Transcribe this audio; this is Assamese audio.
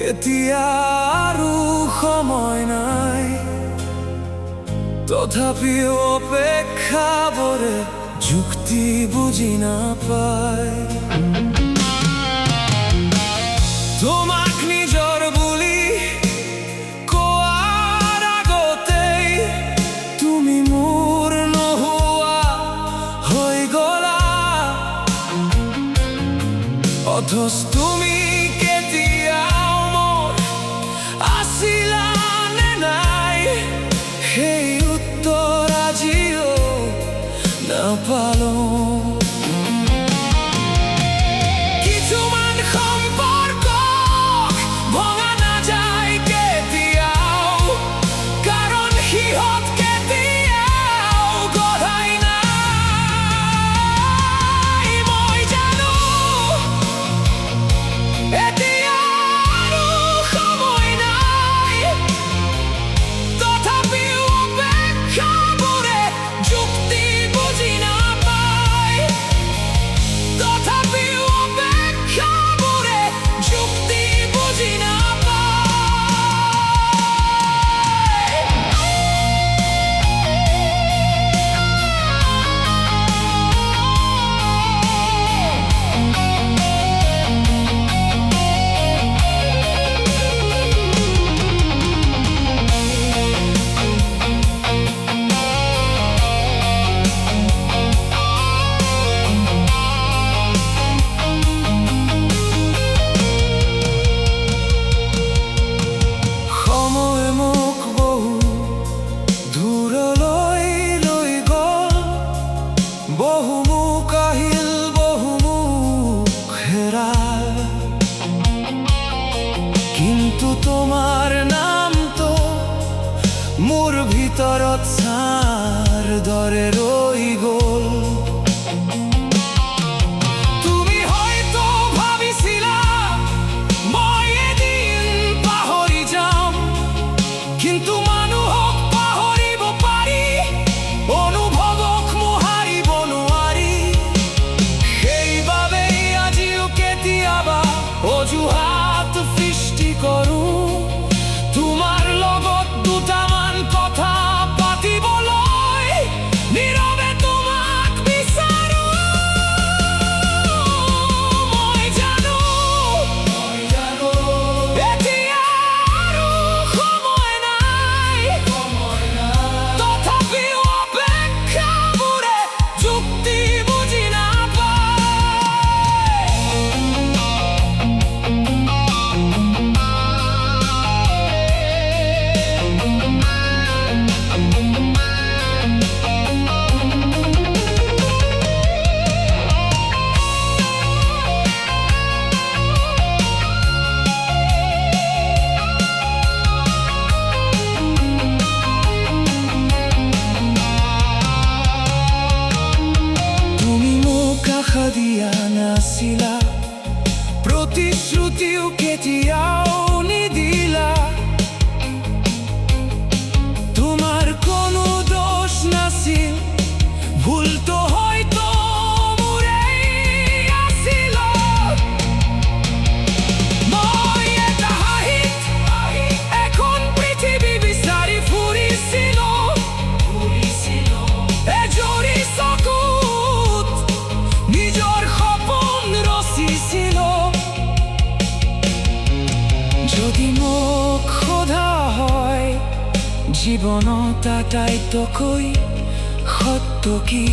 এতিয়া আৰু সময় নাই, তথাপিও অপেক্ষাবোৰে যুক্তি বুজি নাপায়। তোমাক নিজৰ বুলি কোৱাৰ আগতেই তুমি মোৰ নোহোৱা হৈ গলা, অথচ তুমি কেতিয়াও মোৰ আছিলা নে নাই, সেই উত্তৰ আজিও নাপালো। বহুমুখ আহিল বহুমুখ হেৰাল, কিন্তু তোমাৰ নামটো মোৰ ভিতৰত ছাঁৰ দৰে ৰৈ গ'ল। তুমি হয়তো ভাবিছিলা মই এদিন পাহৰি যাম, কিন্তু মানুহক পাহৰিব পাৰি, অনুভৱক মোহাৰিব নোৱাৰি। সেইবাবেই আজিও কেতিয়াবা অজুহাত সৃষ্টি কৰোঁ, তোমাৰ লগত দুটামান কথা পাতিবলৈ নীৰৱে তোমাক বিচাৰোঁ। মই জানো এতিয়া আৰু সময় নাই, তথাপিও অপেক্ষাবোৰে যুক্তি বুজি আশা দিয়া নাছিলা, প্ৰতিশ্ৰুতিও কেতিয়াও নিদিলা। তোমাৰ কোনো দোষ নাছিল, ভুলটো হয়তো মোৰেই আছিল। মই এটা হাঁহিত এখন পৃথিৱী বিচাৰি ফুৰিছিলো, এজৰি চকুত নিজৰ সপোন ৰচিছিলো। যদি মোক সোধা হয় জীৱনত আটাইতকৈ সত্য কি,